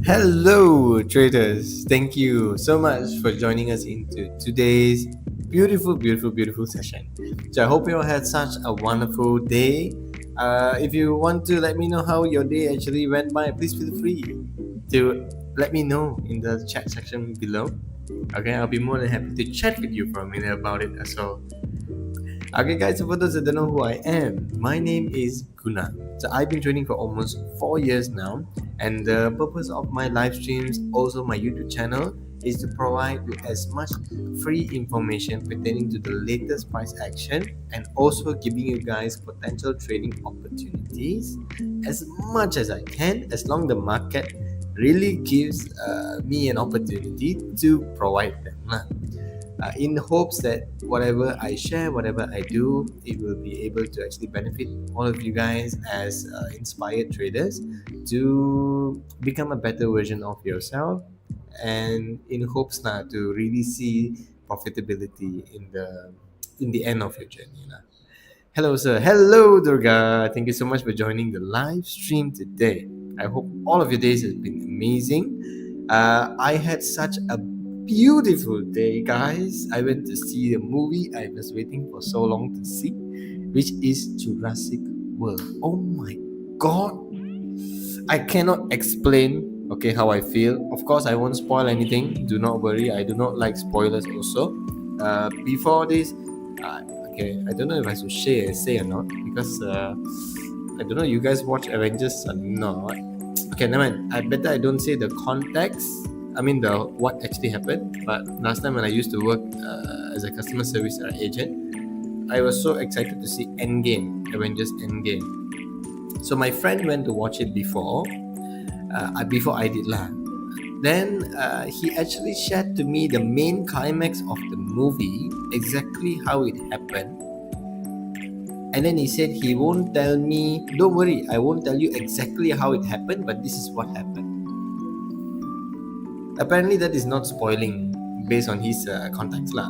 Hello, traders. Thank you so much for joining us into today's beautiful session. So, I hope you all had such a wonderful day. If you want to let me know how your day actually went by, please feel free to let me know in the chat section below. Okay, I'll be more than happy to chat with you for a minute about it as well. Okay, guys, so for those that don't know who I am, my name is Guna. So I've been training for almost 4 years now, and the purpose of my live streams, also my YouTube channel, is to provide you as much free information pertaining to the latest price action and also giving you guys potential trading opportunities as much as I can, as long the market really gives me an opportunity to provide them. In hopes that whatever I share, whatever I do, it will be able to actually benefit all of you guys as inspired traders to become a better version of yourself, and in hopes now to really see profitability in the end of your journey. Hello, sir. Hello, Durga. Thank you so much for joining the live stream today. I hope all of your days have been amazing. I had such a beautiful day, guys. I went to see a movie I was waiting for so long to see, which is Jurassic World. Oh my god. I cannot explain how I feel. Of course, I won't spoil anything. Do not worry. I do not like spoilers also. Before this, I don't know if I should say or not, because I don't know you guys watch Avengers or not. Okay, never mind. I better I don't say the context. I mean the what actually happened. But last time when I used to work as a customer service agent, I was so excited to see Endgame, Avengers Endgame. So my friend went to watch it before I did lah. Then he actually shared to me the main climax of the movie, exactly how it happened. And then he said he won't tell me, don't worry, I won't tell you exactly how it happened, but this is what happened. Apparently that is not spoiling based on his context lah.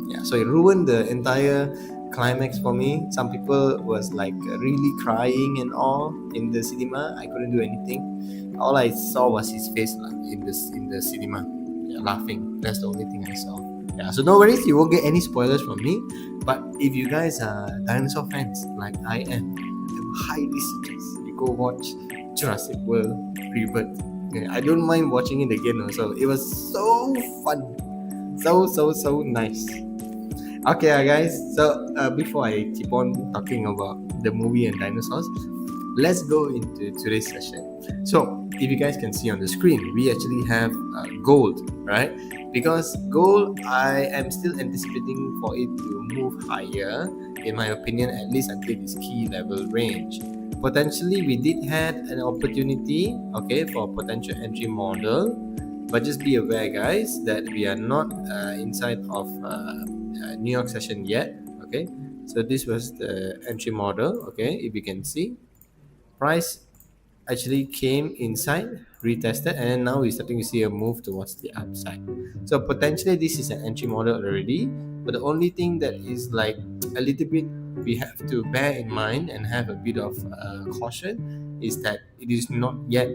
Yeah, so it ruined the entire climax for me. Some people was like really crying and all in the cinema. I couldn't do anything. All I saw was his face lah in the cinema, laughing. That's the only thing I saw. Yeah, so no worries, you won't get any spoilers from me. But if you guys are dinosaur fans like I am, I highly suggest you go watch Jurassic World Rebirth. Yeah, I don't mind watching it again also. It was so fun, so nice. Okay, guys. So before I keep on talking about the movie and dinosaurs, let's go into today's session. So if you guys can see on the screen, we actually have gold, right? Because gold, I am still anticipating for it to move higher, in my opinion, at least until this key level range. Potentially, we did had an opportunity, for potential entry model, but just be aware, guys, that we are not inside of New York session yet. Okay, so this was the entry model. Okay, if you can see, price actually came inside, retested, and then now we're starting to see a move towards the upside. So potentially this is an entry model already, but the only thing that is like a little bit we have to bear in mind and have a bit of caution is that it is not yet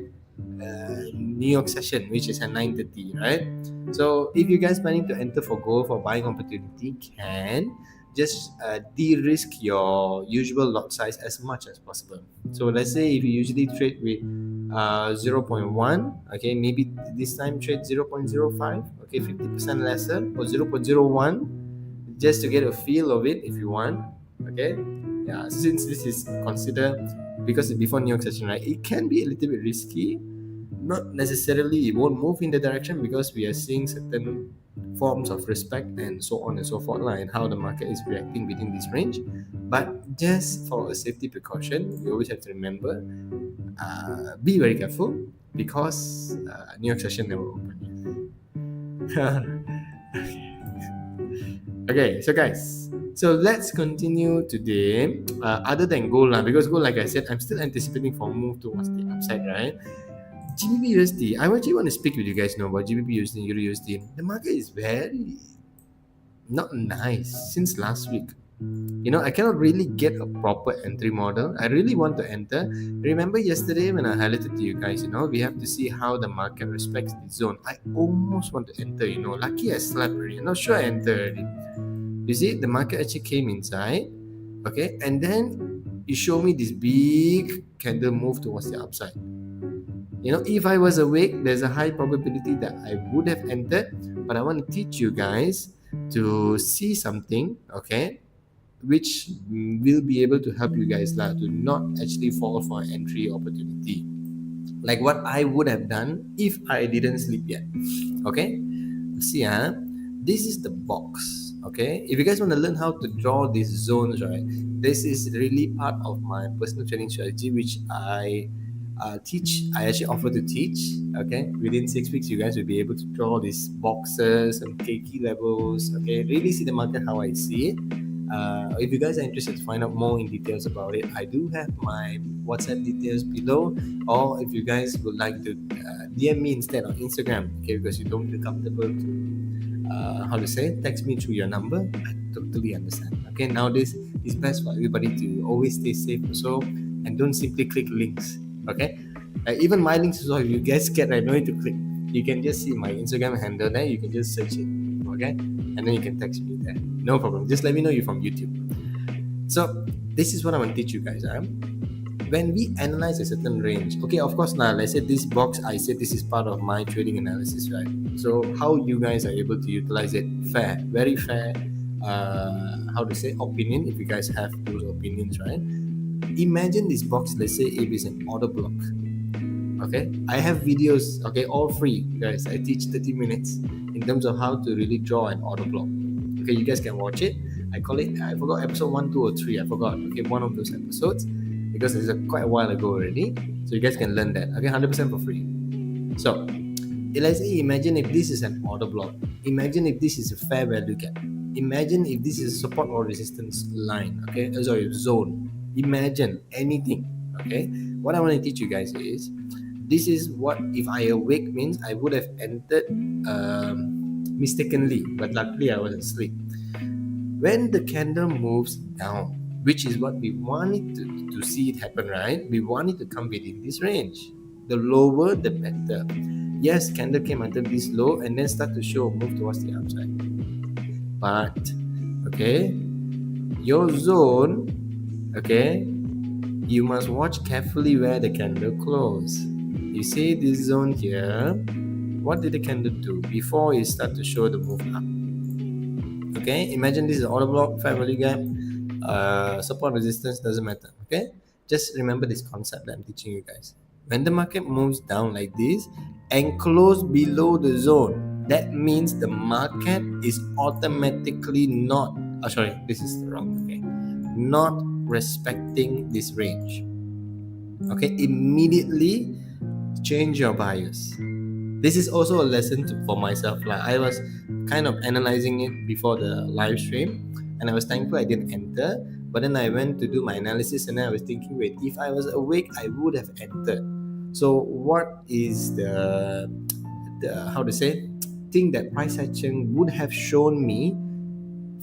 New York session, which is at 9:30, right? So if you guys planning to enter for gold for buying opportunity, can just de-risk your usual lot size as much as possible. So let's say if you usually trade with 0.1, okay, maybe this time trade 0.05, okay, 50% lesser, or 0.01, just to get a feel of it if you want. Okay, yeah, since this is considered, because it's before New York session, right, it can be a little bit risky. Not necessarily it won't move in the direction, because we are seeing certain forms of respect and so on and so forth, and how the market is reacting within this range. But just for a safety precaution, you always have to remember, be very careful, because New York session never open yet. Okay, so guys, so let's continue today. Other than gold, because gold, like I said, I'm still anticipating for a move towards the upside, right? GBP USD. I actually want to speak with you guys now about GBP USD and Euro USD. The market is very not nice since last week. I cannot really get a proper entry model. I really want to enter. Remember yesterday when I highlighted to you guys, we have to see how the market respects the zone. I almost want to enter, lucky I slept already. I'm not sure I entered already. You see, the market actually came inside, okay, and then you show me this big candle move towards the upside. If I was awake, there's a high probability that I would have entered, but I want to teach you guys to see something, okay, which will be able to help you guys to not actually fall for an entry opportunity, like what I would have done if I didn't sleep yet. Okay, see, this is the box. Okay, if you guys want to learn how to draw these zones, right, this is really part of my personal training strategy, which I teach. I actually offer to teach. Okay, within 6 weeks, you guys will be able to draw these boxes and key levels. Okay, really see the market how I see it. If you guys are interested to find out more in details about it, I do have my WhatsApp details below, or if you guys would like to DM me instead on Instagram, okay, because you don't feel comfortable to text me through your number, I totally understand. Okay, nowadays it's best for everybody to always stay safe also, and don't simply click links. Okay, even my links as well, if you guys scared, I know need to click. You can just see my Instagram handle there, you can just search it, okay, and then you can text me there, no problem. Just let me know you're from YouTube. So this is what I want to teach you guys. When we analyze a certain range, okay, of course, now let's say this box, I said this is part of my trading analysis, right? So how you guys are able to utilize it, fair, very fair, opinion, if you guys have those opinions, right? Imagine this box, let's say if it's an order block. Okay, I have videos, okay, all free, guys. I teach 30 minutes in terms of how to really draw an order block. Okay, you guys can watch it. I call it, I forgot, episode 1, 2, or 3, I forgot. Okay, one of those episodes, because it's quite a while ago already. So you guys can learn that. Okay, 100% for free. So let's say, imagine if this is an order block. Imagine if this is a fair value gap. Imagine if this is a support or resistance line. Okay, zone. Imagine anything. Okay, what I want to teach you guys is, this is what if I awake means I would have entered mistakenly, but luckily I was asleep. When the candle moves down, which is what we wanted to see it happen, right? We want it to come within this range. The lower, the better. Yes, candle came until this low and then start to show a move towards the upside. But, okay, your zone, okay, you must watch carefully where the candle close. You see this zone here, what did the candle do before it start to show the move up? Okay, imagine this is order block, fair value gap, support resistance, doesn't matter. Okay, just remember this concept that I'm teaching you guys. When the market moves down like this and close below the zone, that means the market is automatically not respecting this range. Okay, immediately change your bias. This is also a lesson for myself. Like, I was kind of analyzing it before the live stream, and I was thankful I didn't enter. But then I went to do my analysis, and then I was thinking, wait, if I was awake, I would have entered. So what is the thing that price action would have shown me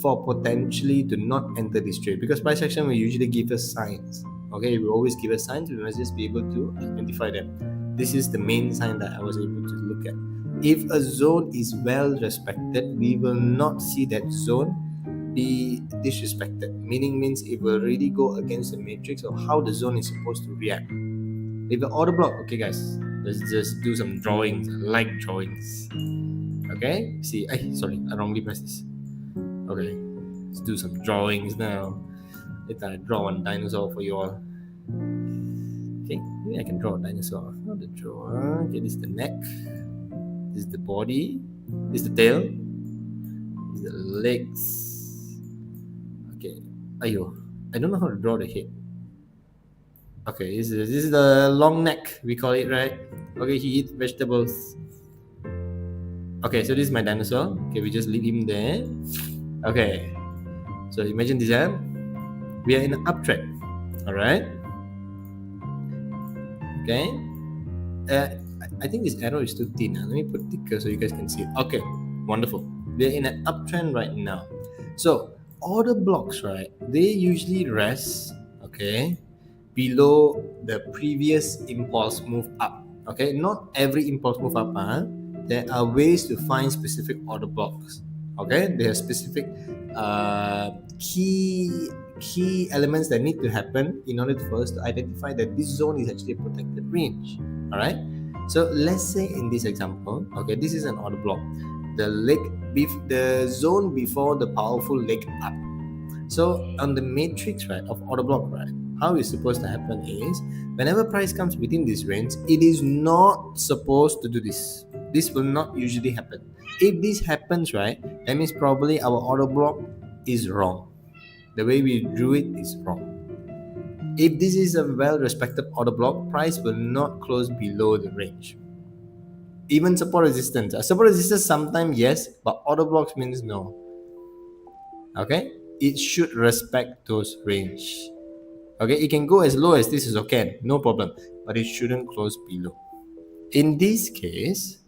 for potentially to not enter this trade? Because price action will usually give us signs. Okay, it will always give us signs. We must just be able to identify them. This is the main sign that I was able to look at. If a zone is well respected, we will not see that zone be disrespected. Meaning means it will really go against the matrix of how the zone is supposed to react. If an order block, okay guys, let's just do some drawings, like drawings. Okay, see, sorry, I wrongly pressed this. Okay, let's do some drawings now. Later I draw one dinosaur for you all. Okay, maybe I can draw a dinosaur. Not the draw. Okay, this is the neck. This is the body. This is the tail. This is the legs. Okay. Ayo, I don't know how to draw the head. Okay, this is the long neck, we call it, right? Okay, he eats vegetables. Okay, so this is my dinosaur. Okay, we just leave him there. Okay, so imagine this, we are in an uptrend. All right. Okay. I think this arrow is too thin. Let me put thicker so you guys can see it. Okay, wonderful. We're in an uptrend right now. So order blocks, right? They usually rest, okay, below the previous impulse move up. Okay, not every impulse move up. There are ways to find specific order blocks. Okay, there are specific key elements that need to happen in order for us to identify that this zone is actually a protected range. All right. So let's say in this example, okay, this is an order block. The zone before the powerful leg up. So on the matrix, right, of order block, right, how it's supposed to happen is whenever price comes within this range, it is not supposed to do this. This will not usually happen. If this happens, right, that means probably our order block is wrong. The way we drew it is wrong. If this is a well-respected order block, price will not close below the range. Even support resistance. Support resistance sometimes yes, but order blocks means no. Okay? It should respect those range. Okay, it can go as low as this is okay, no problem, but it shouldn't close below. In this case,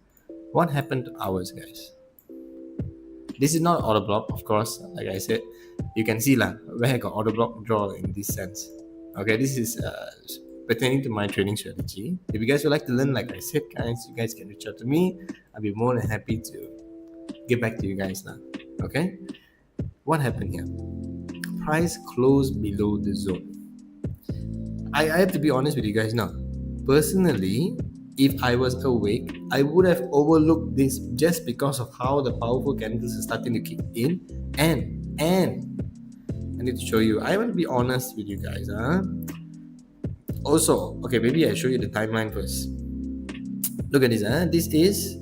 what happened to ours, guys? This is not order block, of course. Like I said, you can see where I got order block draw in this sense. Okay, this is pertaining to my trading strategy. If you guys would like to learn, like I said, guys, you guys can reach out to me. I'll be more than happy to get back to you guys now. Okay, what happened here? Price closed below the zone. I have to be honest with you guys now. Personally, if I was awake, I would have overlooked this just because of how the powerful candles are starting to kick in. And I need to show you. I want to be honest with you guys. Also, okay, maybe I show you the timeline first. Look at this. This is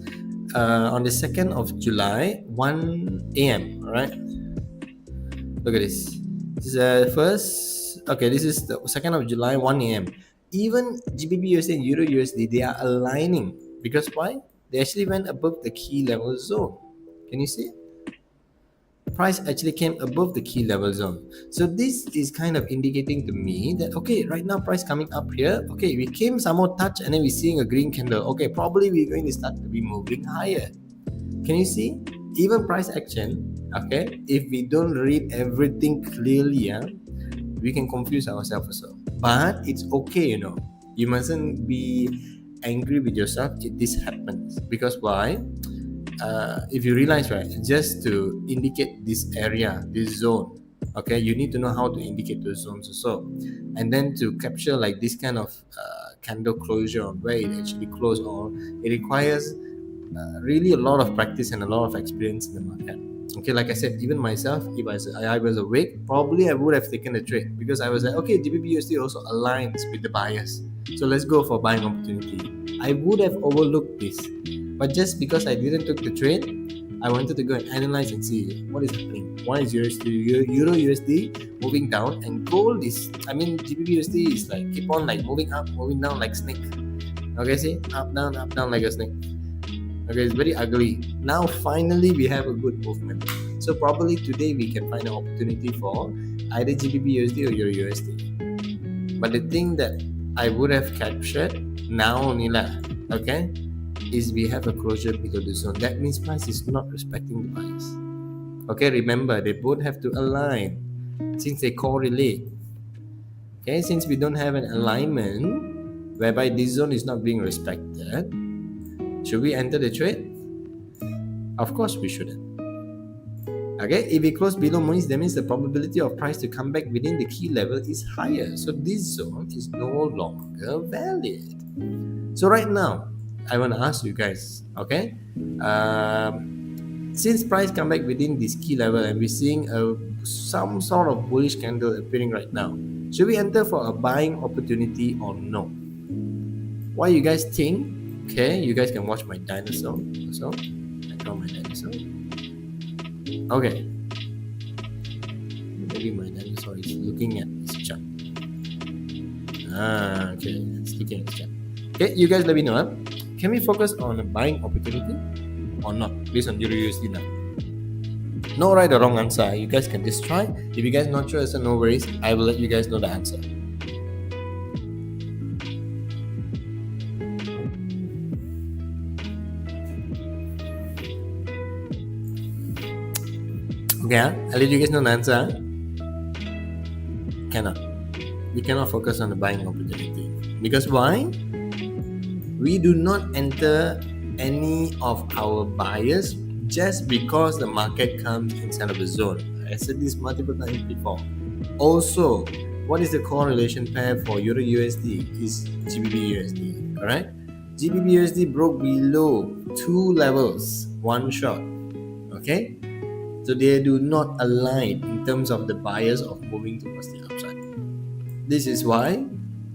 on the 2nd of July, 1 a.m. All right. Look at this. This is first. Okay, this is the 2nd of July, 1 a.m. Even GBP USD and Euro USD, they are aligning. Because why? They actually went above the key level zone. Can you see? Price actually came above the key level zone. So this is kind of indicating to me that, okay, right now price coming up here. Okay, we came some more touch and then we're seeing a green candle. Okay, probably we're going to start to be moving higher. Can you see? Even price action, okay, if we don't read everything clearly, we can confuse ourselves also. But it's okay, you mustn't be angry with yourself if this happens. Because why? If you realize, right, just to indicate this area, this zone, okay, you need to know how to indicate those zones also. And then to capture like this kind of candle closure on where it actually closed on, it requires really a lot of practice and a lot of experience in the market. Okay, like I said, even myself, if I was awake, probably I would have taken the trade because I was like, okay, GBP USD also aligns with the buyers, so let's go for buying opportunity. I would have overlooked this, but just because I didn't took the trade, I wanted to go and analyze and see what is happening. Why is Euro USD moving down and gold is, GBP USD is like keep on like moving up, moving down like snake. Okay, see, up down like a snake. Okay, it's very ugly. Now finally we have a good movement. So probably today we can find an opportunity for either GBP USD or Euro USD. But the thing that I would have captured now only okay, is we have a closure below the zone. That means price is not respecting the price. Okay, remember they both have to align since they correlate. Okay, since we don't have an alignment whereby this zone is not being respected, should we enter the trade? Of course we shouldn't. Okay, if we close below money, that means the probability of price to come back within the key level is higher. So this zone is no longer valid. So right now, I want to ask you guys, okay? Since price come back within this key level and we're seeing some sort of bullish candle appearing right now, should we enter for a buying opportunity or no? What you guys think? Okay, you guys can watch my dinosaur also. I draw my dinosaur. Okay. Maybe my dinosaur is looking at this chart. Okay, it's looking at this chart. Okay, you guys let me know. Can we focus on a buying opportunity or not based on Euro USD now? No right or wrong answer. You guys can just try. If you guys not sure, so no worries. I will let you guys know the answer. Okay, I'll let you guys know the answer. Cannot. We cannot focus on the buying opportunity. Because why? We do not enter any of our buyers just because the market comes inside of the zone. I said this multiple times before. Also, what is the correlation pair for Euro USD? Is GBP USD, alright? GBP USD broke below two levels, one shot. Okay? So they do not align in terms of the buyers of moving towards the upside. This is why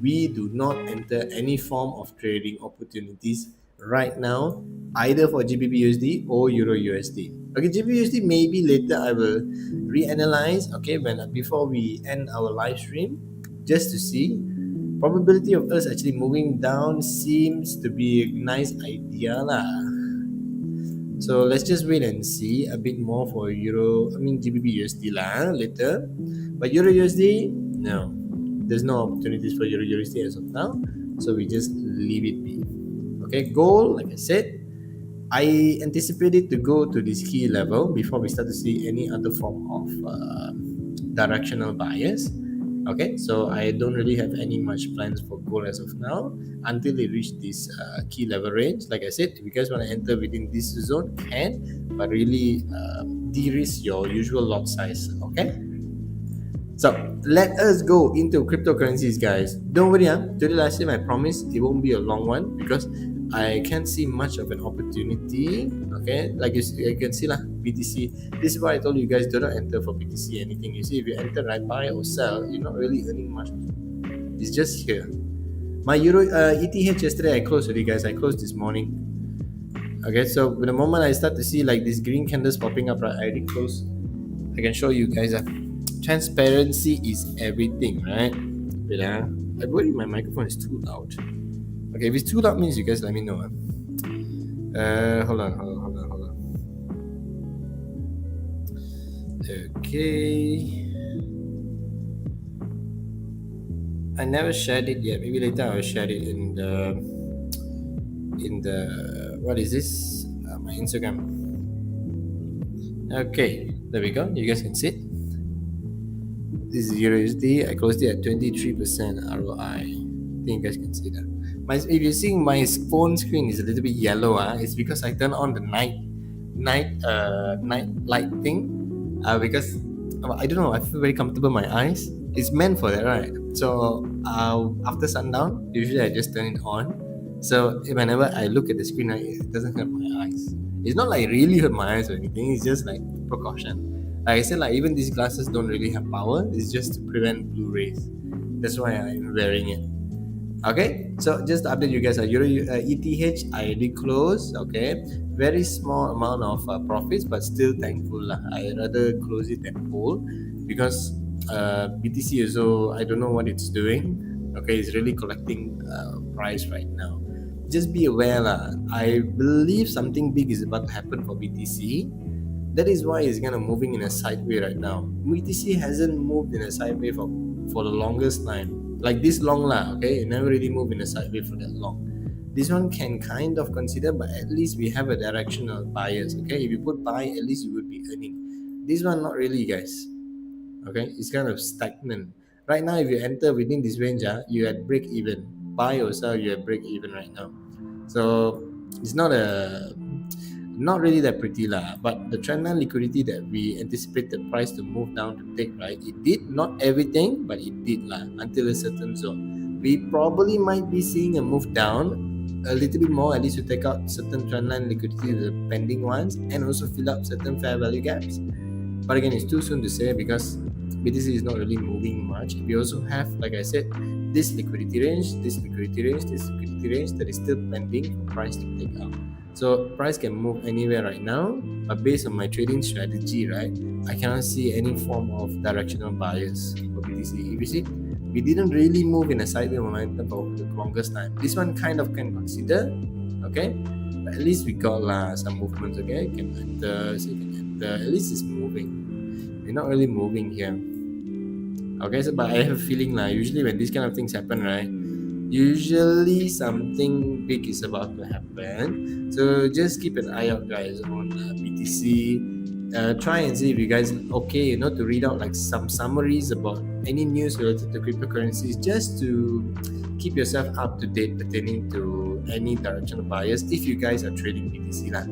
we do not enter any form of trading opportunities right now, either for GBP USD or Euro USD. Okay, GBP USD maybe later I will reanalyze. Okay, before we end our live stream, just to see probability of us actually moving down seems to be a nice idea lah. So let's just wait and see a bit more for GBP USD lah later. But Euro USD, no. There's no opportunities for Euro USD as of now. So we just leave it be. Okay, gold, like I said, I anticipate it to go to this key level before we start to see any other form of directional bias. Okay, so I don't really have any much plans for gold as of now until they reach this key level range. Like I said, if you guys want to enter within this zone, can, but really de-risk your usual lot size. Okay, so let us go into cryptocurrencies, guys. Don't worry, today last time I promise it won't be a long one because I can't see much of an opportunity. Okay, like you can see lah, BTC. This is why I told you guys do not enter for BTC anything. You see, if you enter right, buy or sell, you're not really earning much. It's just here. My Euro ETH yesterday I closed already, guys. I closed this morning. Okay, so the moment I start to see like these green candles popping up, right, I already closed. I can show you guys. Transparency is everything, right? Wait, I worry my microphone is too loud. Okay, if it's too loud, means you guys let me know. Hold on. Okay. I never shared it yet. Maybe later I'll share it in the what is this? My Instagram. Okay, there we go. You guys can see it. This is Euro USD. I closed it at 23% ROI. I think you guys can see that. If you're seeing my phone screen is a little bit yellow, it's because I turned on the night light thing. Because I don't know, I feel very comfortable in my eyes. It's meant for that, right? So after sundown, usually I just turn it on. So whenever I look at the screen, it doesn't hurt my eyes. It's not like really hurt my eyes or anything. It's just like precaution. Like I said, like even these glasses don't really have power. It's just to prevent blue rays. That's why I'm wearing it. Okay, so just to update you guys, Euro ETH I already closed. Okay, very small amount of profits, but still thankful. I rather close it than hold because BTC also I don't know what it's doing. Okay, it's really collecting price right now. Just be aware I believe something big is about to happen for BTC. That is why it's kind of moving in a sideways right now. BTC hasn't moved in a sideways for the longest time. Like this long okay? It never really moved in a sideways for that long. This one can kind of consider, but at least we have a directional bias, okay? If you put buy, at least you would be earning. This one, not really, guys. Okay? It's kind of stagnant. Right now, if you enter within this range, you at break even. Buy or sell, you at break even right now. So it's not really that pretty but the trendline liquidity that we anticipate the price to move down to take, right, it did not everything, but it did until a certain zone. We probably might be seeing a move down a little bit more, at least to take out certain trendline liquidity, the pending ones, and also fill up certain fair value gaps. But again, it's too soon to say because BTC is not really moving much. We also have, like I said, this liquidity range that is still pending for price to take out. So price can move anywhere right now, but based on my trading strategy, right, I cannot see any form of directional bias for BTC. If you see, we didn't really move in a sideways momentum for the longest time. This one kind of can consider, okay, but at least we got some movements, okay. Can enter, at least it's moving. We're not really moving here, okay. So, but I have a feeling usually when these kind of things happen, right, usually something big is about to happen. So just keep an eye out, guys, on BTC. try and see if you guys okay, to read out like some summaries about any news related to cryptocurrencies, just to keep yourself up to date pertaining to any directional bias if you guys are trading BTC lah.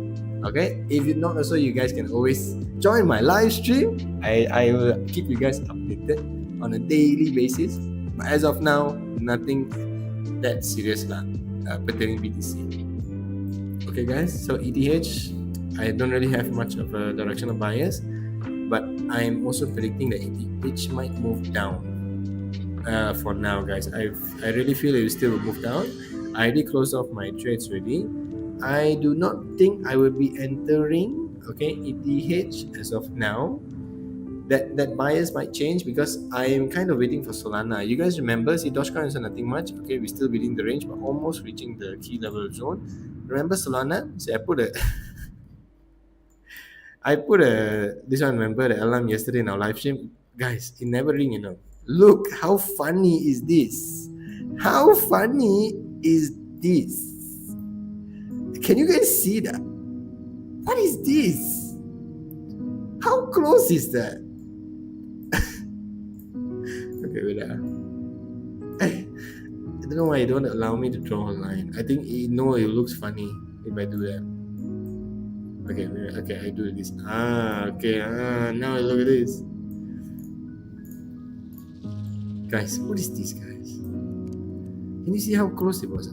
Okay, if you're not also, you guys can always join my live stream. I will keep you guys updated on a daily basis. But as of now, nothing that serious lah pertaining BTC. Okay guys, so ETH, I don't really have much of a directional bias, but I'm also predicting that ETH might move down for now, guys. I really feel it will still move down. I already closed off my trades already. I do not think I will be entering ETH as of now. That bias might change because I am kind of waiting for Solana. You guys remember, see, Dogecoin is nothing much. Okay, we're still within the range, but almost reaching the key level zone. Remember Solana? See, I put this one, remember the alarm yesterday in our live stream? Guys, it never ring, Look, how funny is this? How funny is this? Can you guys see that? What is this? How close is that? Okay, wait. I don't know why you don't allow me to draw a line. I think it looks funny if I do that. Okay, I do this. Now look at this. Guys, what is this, guys? Can you see how close it was?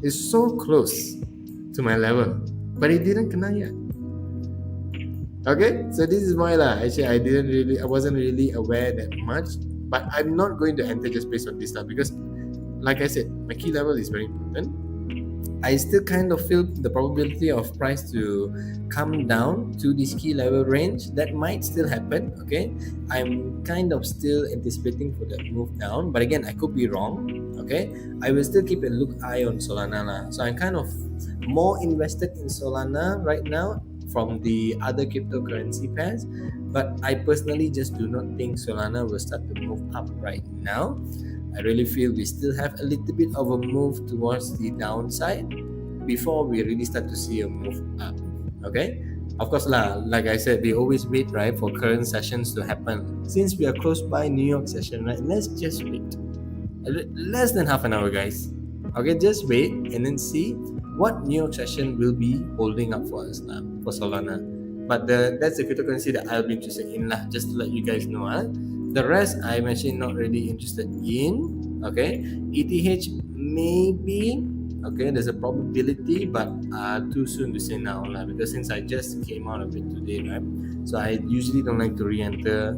It's so close to my level, but it didn't kena yet. Okay, so this is why actually I wasn't really aware that much, but I'm not going to enter just based on this stuff because, like I said, my key level is very important. I still kind of feel the probability of price to come down to this key level range. That might still happen, okay? I'm kind of still anticipating for that move down, but again, I could be wrong, okay? I will still keep a eye on Solana lah. So I'm kind of more invested in Solana right now from the other cryptocurrency pairs, but I personally just do not think Solana will start to move up right now. I really feel we still have a little bit of a move towards the downside before we really start to see a move up. Okay, of course like I said, we always wait, right, for current sessions to happen. Since we are close by New York session, right, let's just wait less than half an hour, guys. Okay, just wait and then see what New York session will be holding up for us for Solana. But that's the cryptocurrency that I'll be interested in just to let you guys know. The rest I'm actually not really interested in. Okay, ETH maybe. Okay, there's a probability, but too soon to say now because since I just came out of it today, right? So I usually don't like to re-enter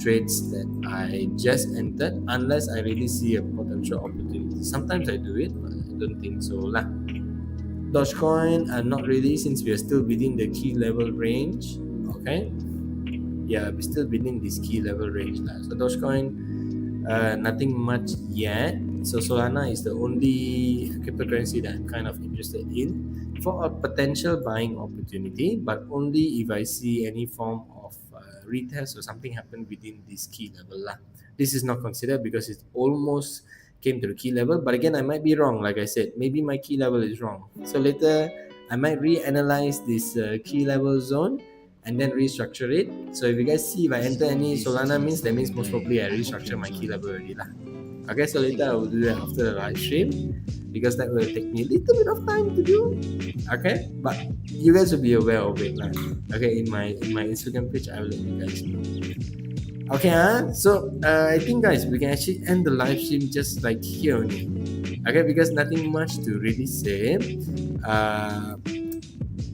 trades that I just entered unless I really see a potential opportunity. Sometimes I do it, but I don't think so lah. Dogecoin, not really, since we are still within the key level range. Okay, yeah, we're still within this key level range lah. So Dogecoin, nothing much yet. So Solana is the only cryptocurrency that I'm kind of interested in for a potential buying opportunity, but only if I see any form of retest or something happen within this key level lah. This is not considered because it almost came to the key level, but again, I might be wrong. Like I said, maybe my key level is wrong. So later, I might reanalyze this key level zone and then restructure it. So if you guys see if I enter any Solana, that means most probably I restructure my key level already lah. Okay, so later I will do that after the live stream because that will take me a little bit of time to do. Okay, but you guys will be aware of it lah. Okay, in my Instagram page, I will let you guys know. Okay, so I think, guys, we can actually end the live stream just like here only. Okay, because nothing much to really say.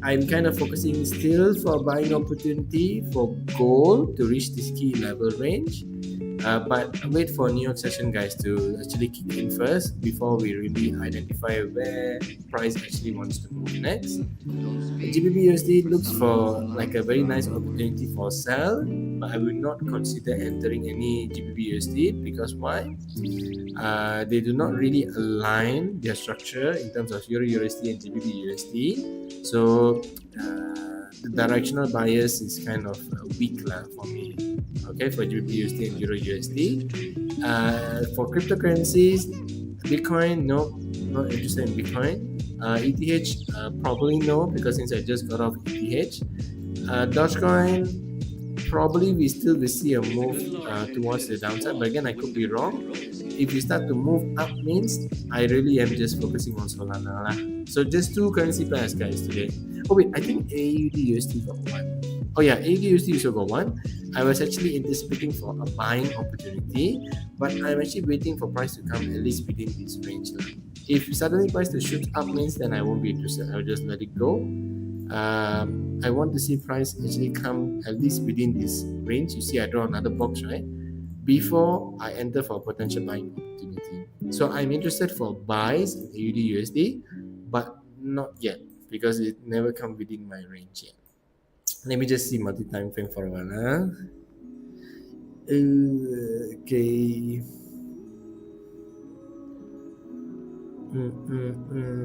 I'm kind of focusing still for buying opportunity for gold to reach this key level range. But wait for New York session, guys, to actually kick in first before we really identify where price actually wants to move next. GBP USD looks for like a very nice opportunity for sell, but I will not consider entering any GBP USD because why? They do not really align their structure in terms of Euro USD and GBP USD. So the directional bias is kind of weak for me. Okay, for GBP USD and Euro USD. For cryptocurrencies, Bitcoin, no, not interested in Bitcoin. ETH, probably no, because since I just got off ETH. Dogecoin, probably we still will see a move towards the downside, but again, I could be wrong. If you start to move up, means I really am just focusing on Solana lah. So just two currency pairs, guys, today. Oh wait, I think AUD USD got one. Oh yeah, AUD USD also got one. I was actually anticipating for a buying opportunity, but I'm actually waiting for price to come at least within this range lah. If suddenly price to shoot up means, then I won't be interested. I'll just let it go. I want to see price actually come at least within this range. You see, I draw another box, right? Before I enter for a potential buying opportunity. So I'm interested for buys in AUD USD, but not yet because it never come within my range yet. Let me just see multi-time frame for a while. Okay.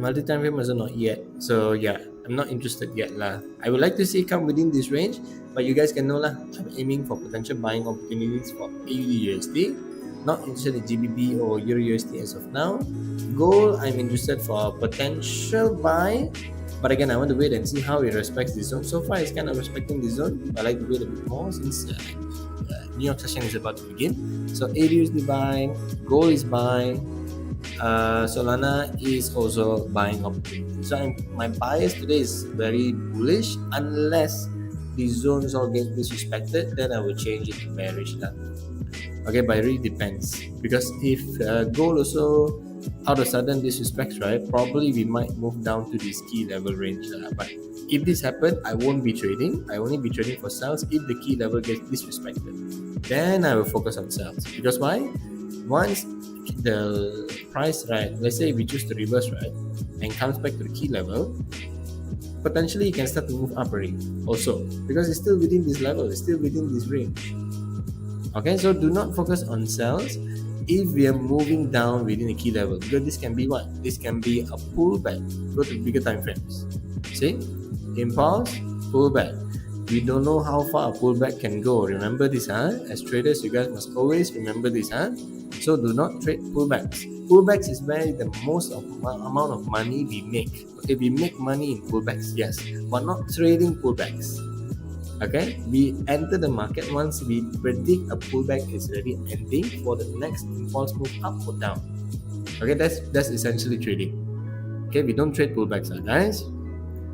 Multi-time frame also not yet. So yeah, I'm not interested yet lah. I would like to see it come within this range, but you guys can know lah. I'm aiming for potential buying opportunities for AUD USD. Not interested in GBP or Euro USD as of now. Gold, I'm interested for a potential buy, but again, I want to wait and see how it respects the zone. So far, it's kind of respecting the zone. I like to wait a bit more since New York session is about to begin. So AUD USD buy, gold is buy. Solana is also buying opportunity. So my bias today is very bullish unless the zones all get disrespected, then I will change it to bearish lah. Okay, but it really depends, because if gold also out of sudden disrespects, right, probably we might move down to this key level range lah. But if this happens, I won't be trading. I only be trading for sales if the key level gets disrespected. Then I will focus on sales. Because why? Once the price, right, let's say we choose to reverse, right, and comes back to the key level, potentially you can start to move up already also, because it's still within this level, it's still within this range. Okay, so do not focus on sales if we are moving down within the key level, because this can be what? This can be a pullback. Go to bigger time frames. See? Impulse, pullback. We don't know how far a pullback can go. Remember this, huh? As traders, you guys must always remember this, huh? So do not trade pullbacks. Pullbacks is where the most amount of money we make. Okay, we make money in pullbacks, yes, but not trading pullbacks. Okay, we enter the market once we predict a pullback is already ending for the next impulse move up or down. Okay, that's essentially trading. Okay, we don't trade pullbacks, guys.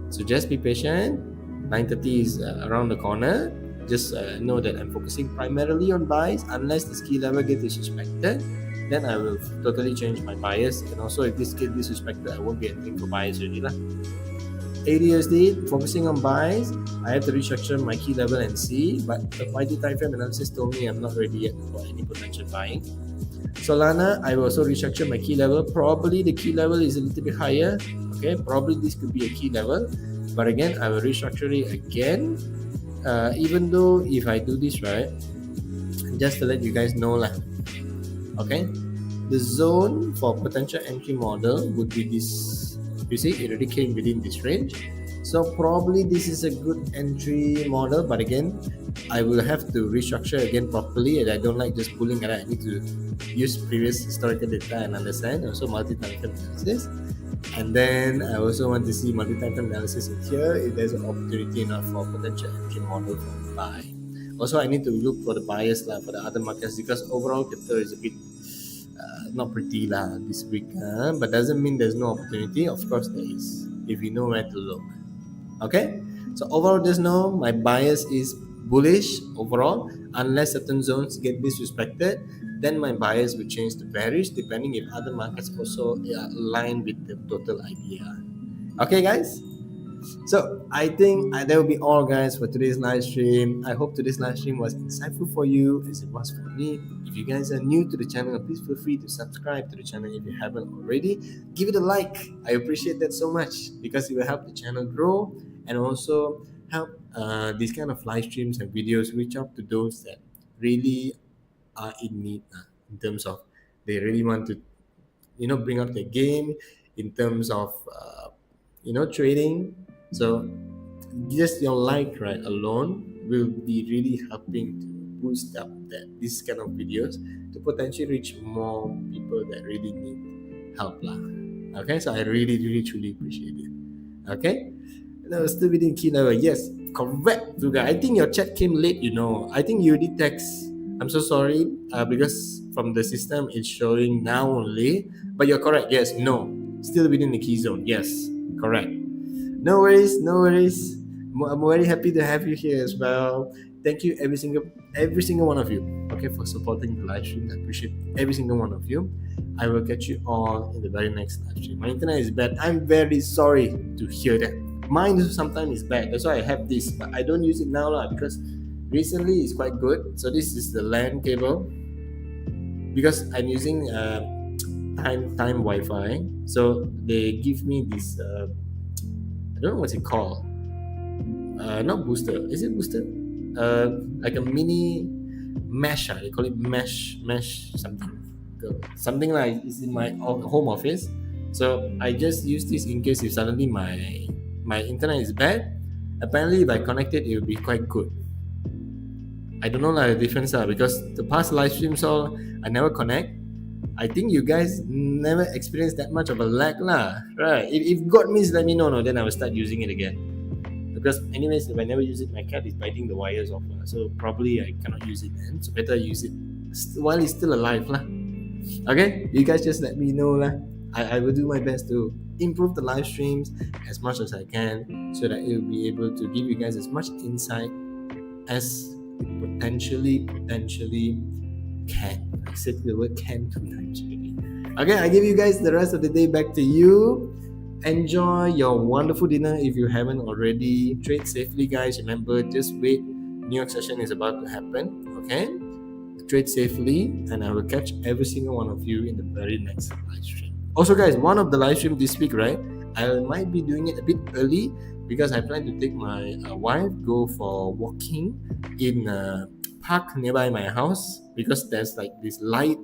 So just be patient. 9:30 is around the corner. Just know that I'm focusing primarily on buys. Unless this key level gets disrespected, then I will totally change my bias. And also, if this gets disrespected, I won't be entering for bias already lah. AUD, focusing on buys. I have to restructure my key level and see, but the 5D time frame analysis told me I'm not ready yet for any potential buying. Solana, I will also restructure my key level. Probably the key level is a little bit higher. Okay, probably this could be a key level, but again, I will restructure it again. Even though if I do this right, just to let you guys know lah. Okay, the zone for potential entry model would be this. You see, it already came within this range. So probably this is a good entry model, but again, I will have to restructure again properly, and I don't like just pulling it. I need to use previous historical data and understand. Also multi-time frame analysis. And then I also want to see multi-time frame analysis in here if there's an opportunity enough for potential entry model for buy. Also, I need to look for the buyers lah for the other markets, because overall crypto is a bit not pretty lah this week, but doesn't mean there's no opportunity. Of course there is, if you know where to look. Okay, so overall just know my bias is bullish overall. Unless certain zones get disrespected, then my bias will change to bearish, depending if other markets also align with the total idea. Okay guys, so I think that will be all, guys, for today's live stream. I hope today's live stream was insightful for you as it was for me. If you guys are new to the channel, please feel free to subscribe to the channel if you haven't already. Give it a like. I appreciate that so much, because it will help the channel grow and also help these kind of live streams and videos reach out to those that really are in need in terms of they really want to bring up their game in terms of trading. So just your like, right, alone will be really helping to boost up this kind of videos to potentially reach more people that really need help lah. Okay, so I really, really, truly appreciate it. Okay, no, still within key level. Yes, correct, Duga. I think your chat came late. I think you did text. I'm so sorry, because from the system it's showing now only. But you're correct. Yes, no, still within the key zone. Yes, correct. No worries, no worries. I'm very happy to have you here as well. Thank you, every single one of you. Okay, for supporting the live stream. I appreciate every single one of you. I will catch you all in the very next live stream. My internet is bad. I'm very sorry to hear that. Mine sometimes is bad. That's why I have this, but I don't use it now lah, because recently it's quite good. So this is the LAN cable, because I'm using time Wi-Fi. So they give me this. I don't know what's it called. Not booster. Is it booster? Like a mini mesh. They call it mesh something. Something like it's in my home office. So I just use this in case if suddenly my internet is bad. Apparently, if I connect it, will be quite good. I don't know the difference because the past live streams all I never connect. I think you guys never experienced that much of a lag lah, right? If God means let me know, no, then I will start using it again. Because anyways, if I never use it, my cat is biting the wires off, so probably I cannot use it then. So better use it while it's still alive lah. Okay, you guys just let me know lah. I will do my best to improve the live streams as much as I can, so that it will be able to give you guys as much insight as it potentially can. I said the word can 2 times already. Okay, I give you guys the rest of the day back to you. Enjoy your wonderful dinner if you haven't already. Trade safely, guys. Remember, just wait. New York session is about to happen. Okay, trade safely, and I will catch every single one of you in the very next live stream. Also, guys, one of the live stream this week, right? I might be doing it a bit early because I plan to take my wife go for walking in a park nearby my house, because there's like this light.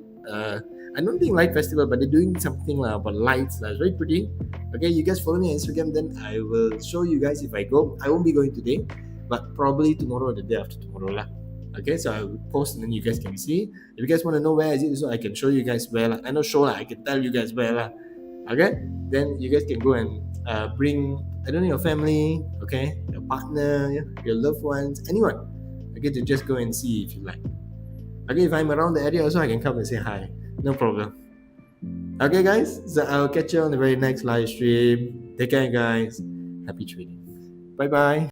I don't think light festival, but they're doing something about lights. It's very pretty. Okay, you guys follow me on Instagram, then I will show you guys if I go. I won't be going today, but probably tomorrow or the day after tomorrow lah. Okay, so I will post and then you guys can see. If you guys want to know where is it, so I can show you guys where lah. I know show lah, I can tell you guys where lah. Okay, then you guys can go and bring, I don't know, your family, okay, your partner, your loved ones, anyone. Okay, to just go and see if you like. Okay, if I'm around the area also, I can come and say hi. No problem. Okay, guys, so I'll catch you on the very next live stream. Take care, guys. Happy trading. Bye-bye.